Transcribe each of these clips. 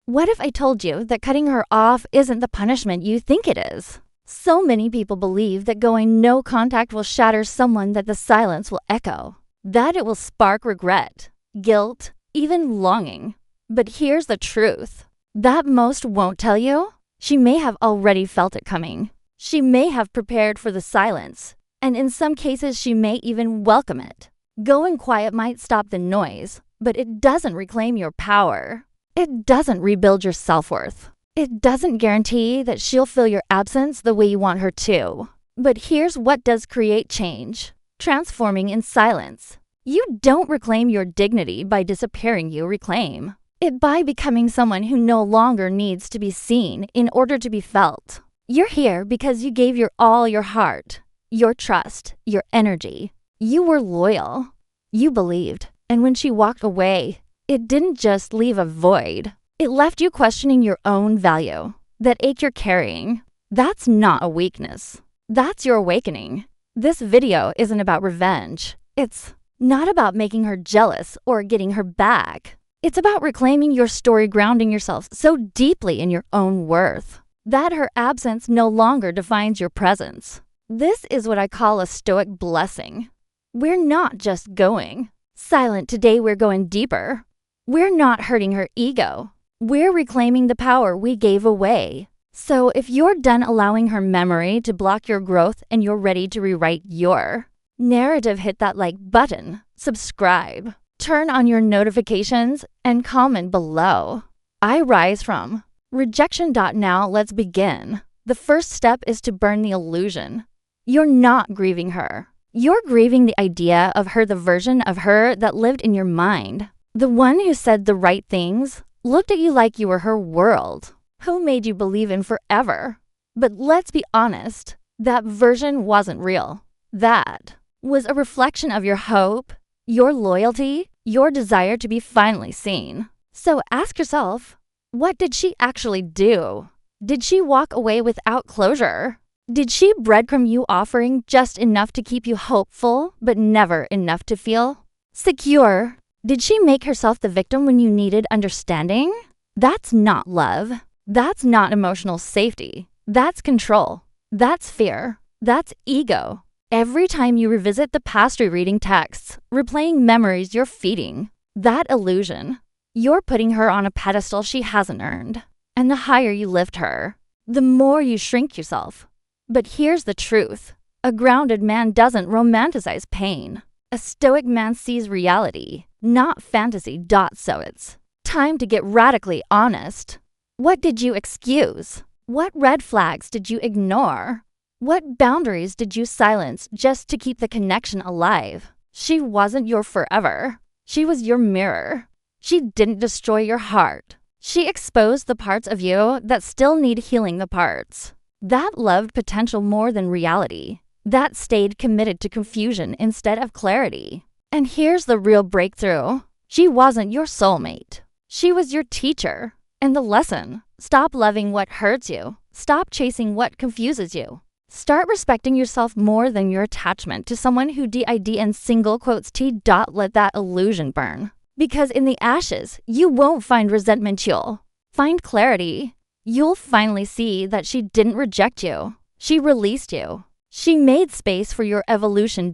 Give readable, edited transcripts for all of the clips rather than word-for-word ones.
What if I told you that cutting her off isn't the punishment you think it is? So many people believe that going no contact will shatter someone, that the silence will echo, that it will spark regret, guilt, even longing. But here's the truth. That most won't tell you. She may have already felt it coming. She may have prepared for the silence, and in some cases she may even welcome it. Going quiet might stop the noise, but it doesn't reclaim your power. It doesn't rebuild your self-worth. It doesn't guarantee that she'll fill your absence the way you want her to. But here's what does create change: transforming in silence. You don't reclaim your dignity by disappearing, you reclaim it by becoming someone who no longer needs to be seen in order to be felt. You're here because you gave your heart, your trust, your energy. You were loyal. You believed. And when she walked away, it didn't just leave a void. It left you questioning your own value. That ache you're carrying, that's not a weakness. That's your awakening. This video isn't about revenge. It's not about making her jealous or getting her back. It's about reclaiming your story, grounding yourself so deeply in your own worth that her absence no longer defines your presence. This is what I call a Stoic blessing. We're not just going silent today, we're going deeper. We're not hurting her ego. We're reclaiming the power we gave away. So if you're done allowing her memory to block your growth and you're ready to rewrite your narrative, hit that like button, subscribe, turn on your notifications, and comment below. I rise from Rejection. Now let's begin. The first step is to burn the illusion. You're not grieving her. You're grieving the idea of her, the version of her that lived in your mind. The one who said the right things, looked at you like you were her world, who made you believe in forever. But let's be honest, that version wasn't real. That was a reflection of your hope, your loyalty, your desire to be finally seen. So ask yourself, what did she actually do? Did she walk away without closure? Did she breadcrumb you, offering just enough to keep you hopeful, but never enough to feel secure? Did she make herself the victim when you needed understanding? That's not love. That's not emotional safety. That's control. That's fear. That's ego. Every time you revisit the past, rereading texts, replaying memories, you're feeding that illusion. You're putting her on a pedestal she hasn't earned. And the higher you lift her, the more you shrink yourself. But here's the truth. A grounded man doesn't romanticize pain. A stoic man sees reality, not fantasy. So it's time to get radically honest. What did you excuse? What red flags did you ignore? What boundaries did you silence just to keep the connection alive? She wasn't your forever. She was your mirror. She didn't destroy your heart. She exposed the parts of you that still need healing, the parts that loved potential more than reality, that stayed committed to confusion instead of clarity. And here's the real breakthrough. She wasn't your soulmate. She was your teacher. And the lesson: stop loving what hurts you. Stop chasing what confuses you. Start respecting yourself more than your attachment to someone who did in single quotes t. Let that illusion burn. Because in the ashes, you won't find resentment, you'll find clarity. You'll finally see that she didn't reject you. She released you. She made space for your evolution.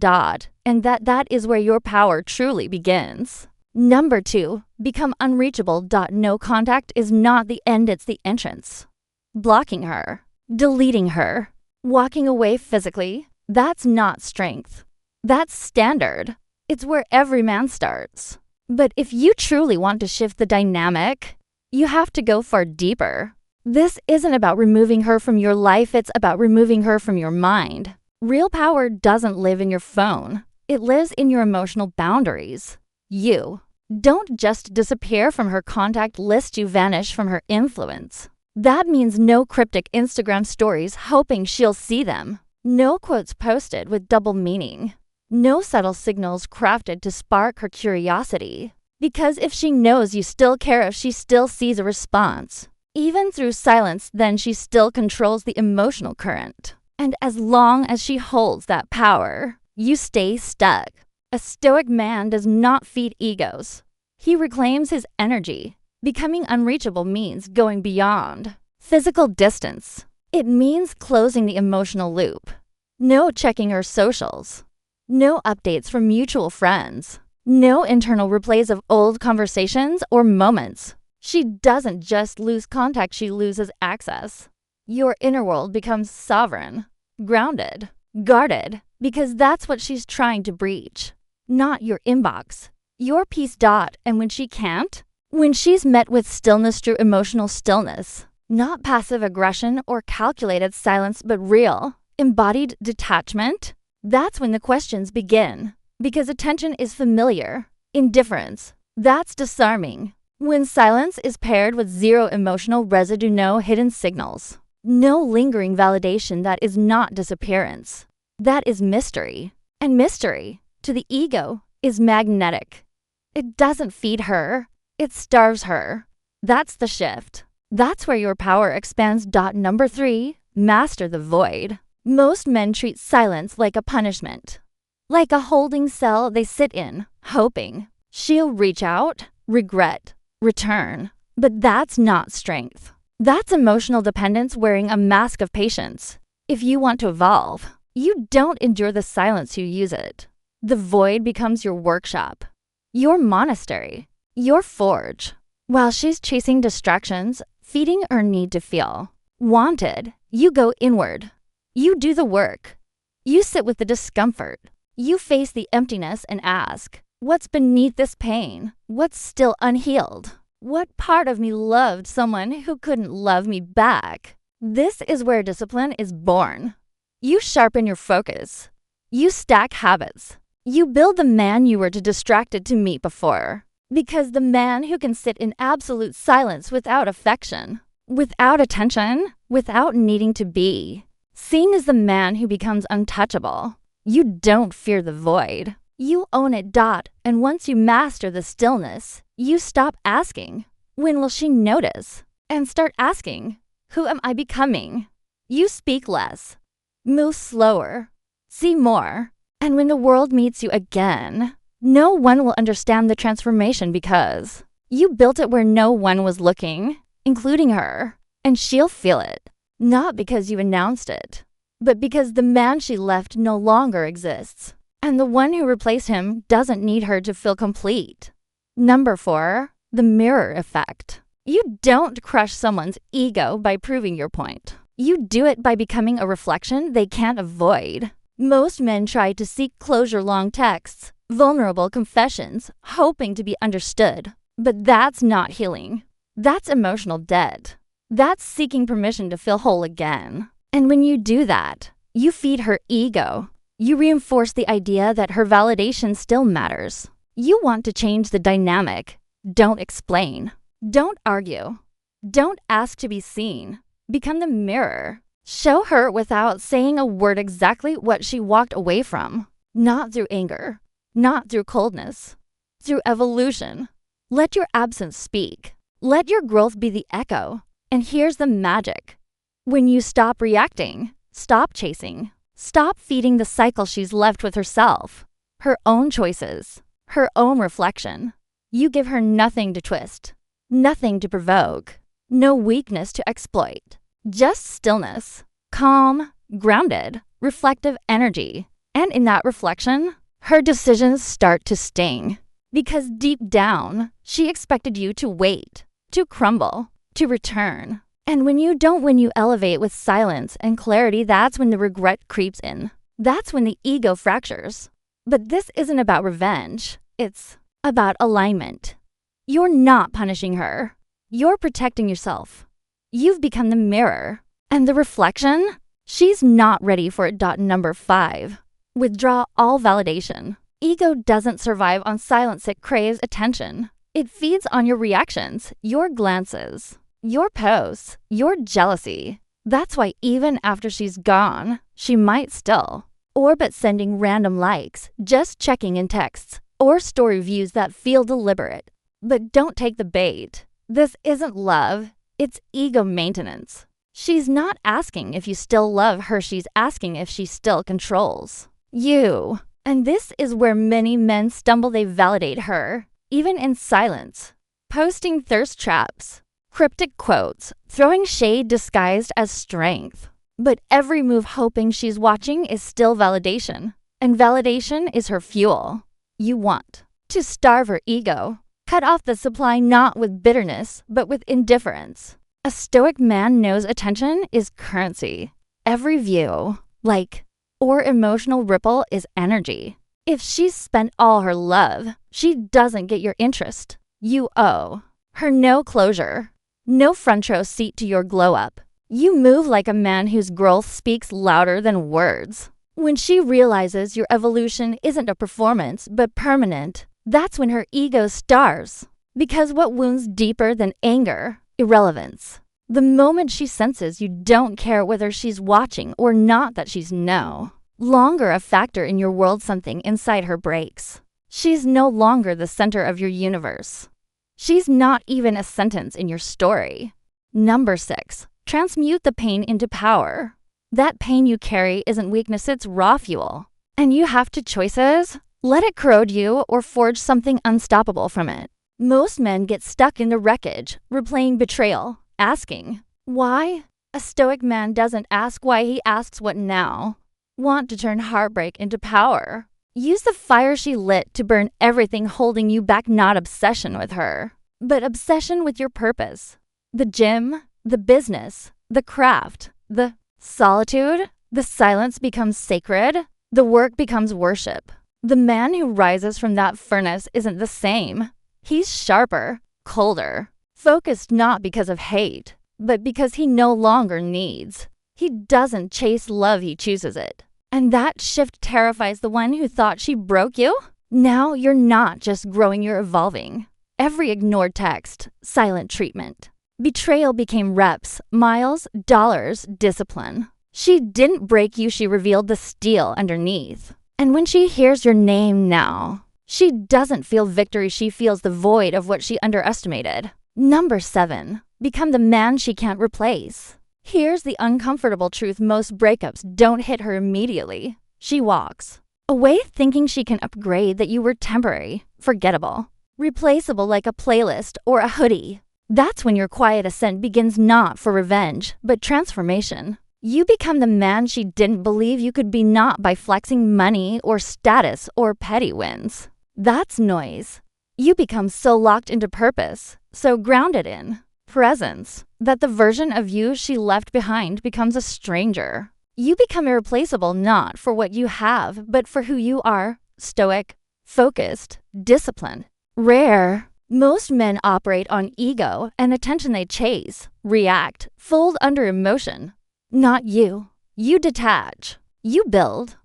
And that is where your power truly begins. Number 2, become unreachable. No contact is not the end, it's the entrance. Blocking her, deleting her, walking away physically, that's not strength. That's standard. It's where every man starts. But if you truly want to shift the dynamic, you have to go far deeper. This isn't about removing her from your life, it's about removing her from your mind. Real power doesn't live in your phone. It lives in your emotional boundaries. You don't just disappear from her contact list, you vanish from her influence. That means no cryptic Instagram stories hoping she'll see them. No quotes posted with double meaning. No subtle signals crafted to spark her curiosity. Because if she knows you still care, if she still sees a response, even through silence, then she still controls the emotional current. And as long as she holds that power, you stay stuck. A stoic man does not feed egos. He reclaims his energy. Becoming unreachable means going beyond. Physical distance. It means closing the emotional loop. No checking her socials. No updates from mutual friends. No internal replays of old conversations or moments. She doesn't just lose contact, she loses access. Your inner world becomes sovereign, grounded, guarded, because that's what she's trying to breach. Not your inbox, your peace. And when she can't, when she's met with stillness through emotional stillness, not passive aggression or calculated silence, but real, embodied detachment, that's when the questions begin. Because attention is familiar. Indifference, that's disarming. When silence is paired with zero emotional residue, no hidden signals, no lingering validation, that is not disappearance. That is mystery. And mystery, to the ego, is magnetic. It doesn't feed her, it starves her. That's the shift. That's where your power expands. Number 3, master the void. Most men treat silence like a punishment. Like a holding cell they sit in, hoping she'll reach out, regret, return. But that's not strength. That's emotional dependence wearing a mask of patience. If you want to evolve, you don't endure the silence, you use it. The void becomes your workshop, your monastery, your forge. While she's chasing distractions, feeding her need to feel wanted, you go inward. You do the work. You sit with the discomfort. You face the emptiness and ask, what's beneath this pain? What's still unhealed? What part of me loved someone who couldn't love me back? This is where discipline is born. You sharpen your focus. You stack habits. You build the man you were too distracted to meet before. Because the man who can sit in absolute silence without affection, without attention, without needing to be, seen as the man who becomes untouchable. You don't fear the void. You own it. And once you master the stillness, you stop asking, when will she notice? And start asking, who am I becoming? You speak less, move slower, see more. And when the world meets you again, no one will understand the transformation because you built it where no one was looking, including her. And she'll feel it, not because you announced it, but because the man she left no longer exists. And the one who replaced him doesn't need her to feel complete. Number 4, the mirror effect. You don't crush someone's ego by proving your point. You do it by becoming a reflection they can't avoid. Most men try to seek closure, long texts, vulnerable confessions, hoping to be understood. But that's not healing. That's emotional debt. That's seeking permission to feel whole again. And when you do that, you feed her ego. You reinforce the idea that her validation still matters. You want to change the dynamic. Don't explain. Don't argue. Don't ask to be seen. Become the mirror. Show her without saying a word exactly what she walked away from. Not through anger. Not through coldness. Through evolution. Let your absence speak. Let your growth be the echo. And here's the magic. When you stop reacting, stop chasing, stop feeding the cycle she's left with herself, her own choices, her own reflection, you give her nothing to twist, nothing to provoke, no weakness to exploit, just stillness, calm, grounded, reflective energy. And in that reflection, her decisions start to sting. Because deep down, she expected you to wait, to crumble, to return. And when you don't, when you elevate with silence and clarity, that's when the regret creeps in. That's when the ego fractures. But this isn't about revenge. It's about alignment. You're not punishing her. You're protecting yourself. You've become the mirror. And the reflection? She's not ready for it. Number 5. Withdraw all validation. Ego doesn't survive on silence. It craves attention. It feeds on your reactions, your glances, your posts, your jealousy. That's why even after she's gone, she might still orbit sending random likes, just checking in texts, or story views that feel deliberate. But don't take the bait. This isn't love, it's ego maintenance. She's not asking if you still love her, she's asking if she still controls you. And this is where many men stumble. They validate her, even in silence. posting thirst traps, cryptic quotes, throwing shade disguised as strength. But every move hoping she's watching is still validation. And validation is her fuel. You want to starve her ego. Cut off the supply not with bitterness, but with indifference. A stoic man knows attention is currency. Every view, like, or emotional ripple is energy. If she's spent all her love, she doesn't get your interest. You owe her no closure, no front row seat to your glow up. You move like a man whose growth speaks louder than words. When she realizes your evolution isn't a performance, but permanent, that's when her ego starves. Because what wounds deeper than anger? Irrelevance. The moment she senses you don't care whether she's watching or not, that she's no longer a factor in your world, something inside her breaks. She's no longer the center of your universe. She's not even a sentence in your story. Number 6. Transmute the pain into power. That pain you carry isn't weakness, it's raw fuel. And you have two choices. Let it corrode you or forge something unstoppable from it. Most men get stuck in the wreckage, replaying betrayal, asking, why? A stoic man doesn't ask why, he asks what now. Want to turn heartbreak into power. Use the fire she lit to burn everything holding you back, not obsession with her, but obsession with your purpose. The gym, the business, the craft, the solitude. The silence becomes sacred. The work becomes worship. The man who rises from that furnace isn't the same. He's sharper, colder, focused, not because of hate, but because he no longer needs. He doesn't chase love, he chooses it. And that shift terrifies the one who thought she broke you. Now you're not just growing, you're evolving. Every ignored text, silent treatment. Betrayal became reps, miles, dollars, discipline. She didn't break you, she revealed the steel underneath. And when she hears your name now, she doesn't feel victory, she feels the void of what she underestimated. Number 7. Become the man she can't replace. Here's the uncomfortable truth: most breakups don't hit her immediately. She walks away thinking she can upgrade, that you were temporary, forgettable, replaceable like a playlist or a hoodie. That's when your quiet ascent begins, not for revenge, but transformation. You become the man she didn't believe you could be, not by flexing money or status or petty wins. That's noise. You become so locked into purpose, so grounded in presence, that the version of you she left behind becomes a stranger. You become irreplaceable, not for what you have, but for who you are: stoic, focused, disciplined, rare. Most men operate on ego and attention. They chase, react, fold under emotion. Not you. You detach. You build.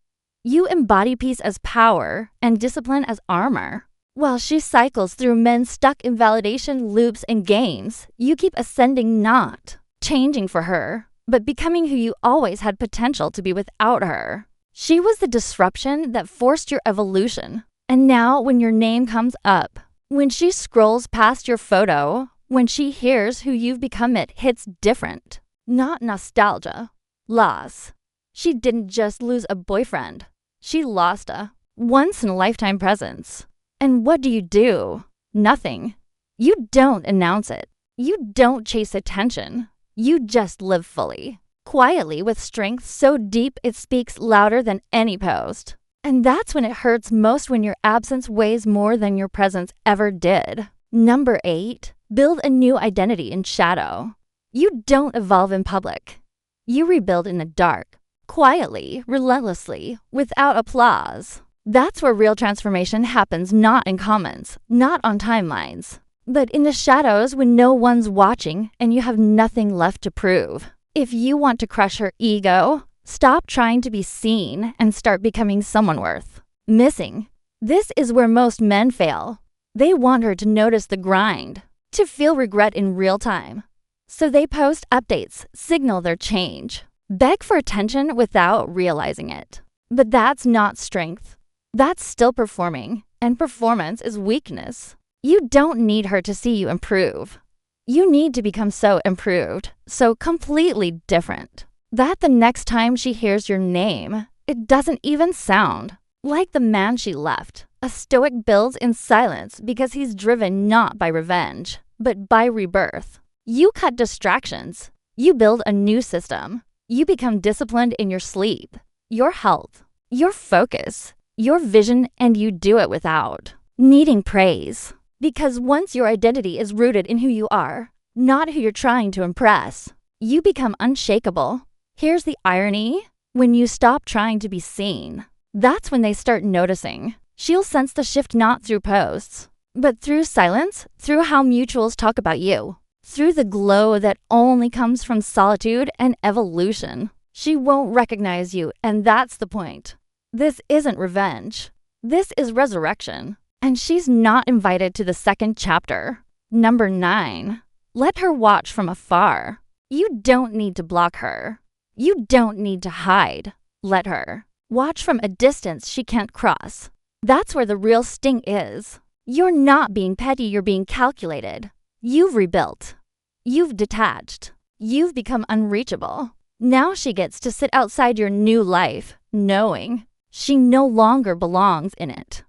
You embody peace as power and discipline as armor. While she cycles through men stuck in validation loops and games, you keep ascending, not changing for her, but becoming who you always had potential to be without her. She was the disruption that forced your evolution. And now when your name comes up, when she scrolls past your photo, when she hears who you've become, it hits different. Not nostalgia. Loss. She didn't just lose a boyfriend. She lost a once-in-a-lifetime presence. And what do? Nothing. You don't announce it. You don't chase attention. You just live fully, quietly, with strength so deep it speaks louder than any post. And that's when it hurts most, when your absence weighs more than your presence ever did. Number 8. Build a new identity in shadow. You don't evolve in public. You rebuild in the dark, quietly, relentlessly, without applause. That's where real transformation happens, not in comments, not on timelines, but in the shadows when no one's watching and you have nothing left to prove. If you want to crush her ego, stop trying to be seen and start becoming someone worth missing. This is where most men fail. They want her to notice the grind, to feel regret in real time. So they post updates, signal their change, beg for attention without realizing it. But that's not strength. That's still performing, and performance is weakness. You don't need her to see you improve. You need to become so improved, so completely different, that the next time she hears your name, it doesn't even sound like the man she left. A Stoic builds in silence because he's driven not by revenge, but by rebirth. You cut distractions. You build a new system. You become disciplined in your sleep, your health, your focus, your vision, and you do it without needing praise. Because once your identity is rooted in who you are, not who you're trying to impress, you become unshakable. Here's the irony. When you stop trying to be seen, that's when they start noticing. She'll sense the shift not through posts, but through silence, through how mutuals talk about you, through the glow that only comes from solitude and evolution. She won't recognize you, and that's the point. This isn't revenge. This is resurrection. And she's not invited to the second chapter. Number 9. Let her watch from afar. You don't need to block her. You don't need to hide. Let her watch from a distance she can't cross. That's where the real sting is. You're not being petty, you're being calculated. You've rebuilt. You've detached. You've become unreachable. Now she gets to sit outside your new life, knowing she no longer belongs in it.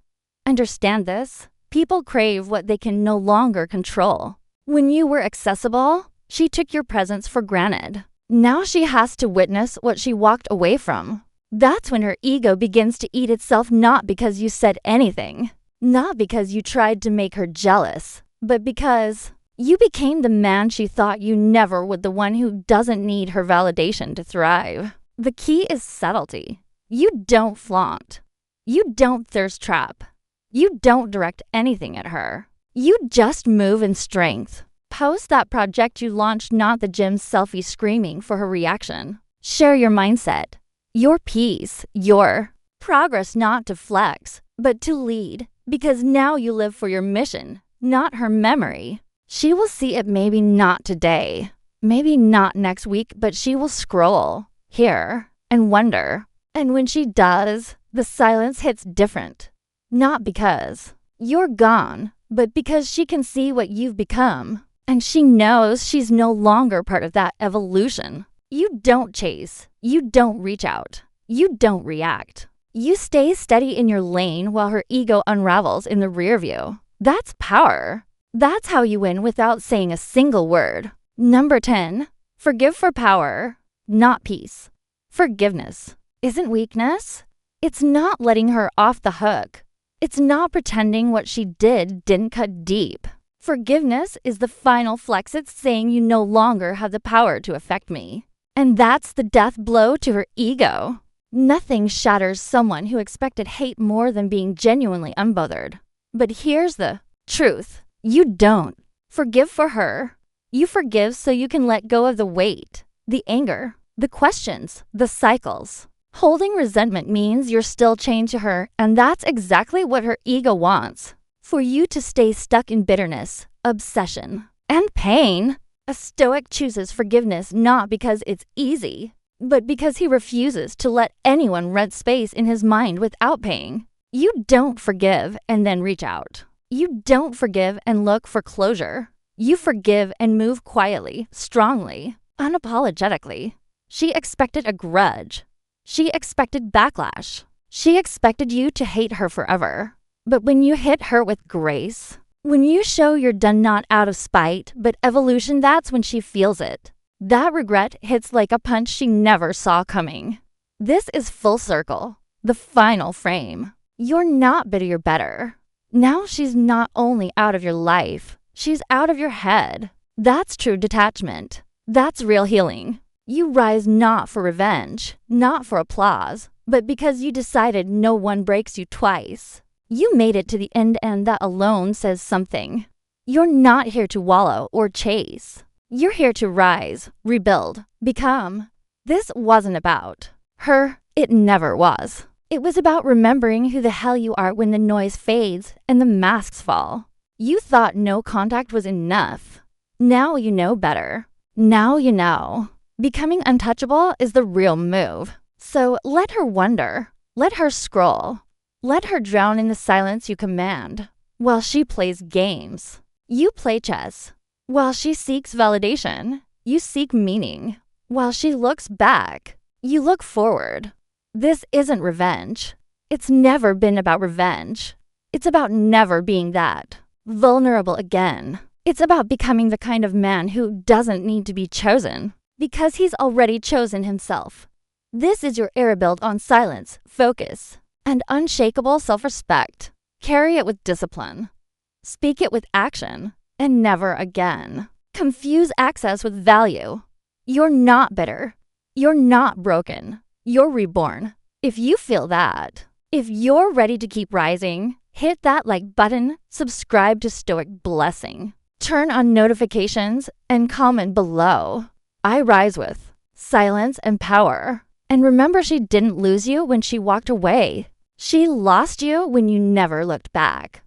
Understand this? People crave what they can no longer control. When you were accessible, she took your presence for granted. Now she has to witness what she walked away from. That's when her ego begins to eat itself, not because you said anything, not because you tried to make her jealous, but because you became the man she thought you never would, the one who doesn't need her validation to thrive. The key is subtlety. You don't flaunt. You don't thirst trap. You don't direct anything at her. You just move in strength. Post that project you launched, not the gym selfie screaming for her reaction. Share your mindset, your peace, your progress, not to flex, but to lead. Because now you live for your mission, not her memory. She will see it, maybe not today, maybe not next week, but she will scroll, hear, and wonder. And when she does, the silence hits different. Not because you're gone, but because she can see what you've become. And she knows she's no longer part of that evolution. You don't chase. You don't reach out. You don't react. You stay steady in your lane while her ego unravels in the rear view. That's power. That's how you win without saying a single word. Number 10. Forgive for power, not peace. Forgiveness isn't weakness. It's not letting her off the hook. It's not pretending what she didn't cut deep. Forgiveness is the final flex. It's saying you no longer have the power to affect me. And that's the death blow to her ego. Nothing shatters someone who expected hate more than being genuinely unbothered. But here's the truth. You don't forgive for her. You forgive so you can let go of the weight, the anger, the questions, the cycles. Holding resentment means you're still chained to her, and that's exactly what her ego wants. For you to stay stuck in bitterness, obsession, and pain. A Stoic chooses forgiveness not because it's easy, but because he refuses to let anyone rent space in his mind without paying. You don't forgive and then reach out. You don't forgive and look for closure. You forgive and move quietly, strongly, unapologetically. She expected a grudge. She expected backlash. She expected you to hate her forever. But when you hit her with grace, when you show you're done not out of spite, but evolution, that's when she feels it. That regret hits like a punch she never saw coming. This is full circle, the final frame. You're not bitter, you're better. Now she's not only out of your life, she's out of your head. That's true detachment. That's real healing. You rise not for revenge, not for applause, but because you decided no one breaks you twice. You made it to the end, and that alone says something. You're not here to wallow or chase. You're here to rise, rebuild, become. This wasn't about her. It never was. It was about remembering who the hell you are when the noise fades and the masks fall. You thought no contact was enough. Now you know better. Now you know. Becoming untouchable is the real move. So let her wonder. Let her scroll. Let her drown in the silence you command. While she plays games, you play chess. While she seeks validation, you seek meaning. While she looks back, you look forward. This isn't revenge. It's never been about revenge. It's about never being that vulnerable again. It's about becoming the kind of man who doesn't need to be chosen because he's already chosen himself. This is your era built on silence, focus, and unshakable self-respect. Carry it with discipline. Speak it with action, and never again. Confuse access with value. You're not bitter. You're not broken. You're reborn. If you feel that, if you're ready to keep rising, hit that like button, subscribe to Stoic Blessing, turn on notifications, and comment below. I rise with silence and power. And remember, she didn't lose you when she walked away. She lost you when you never looked back.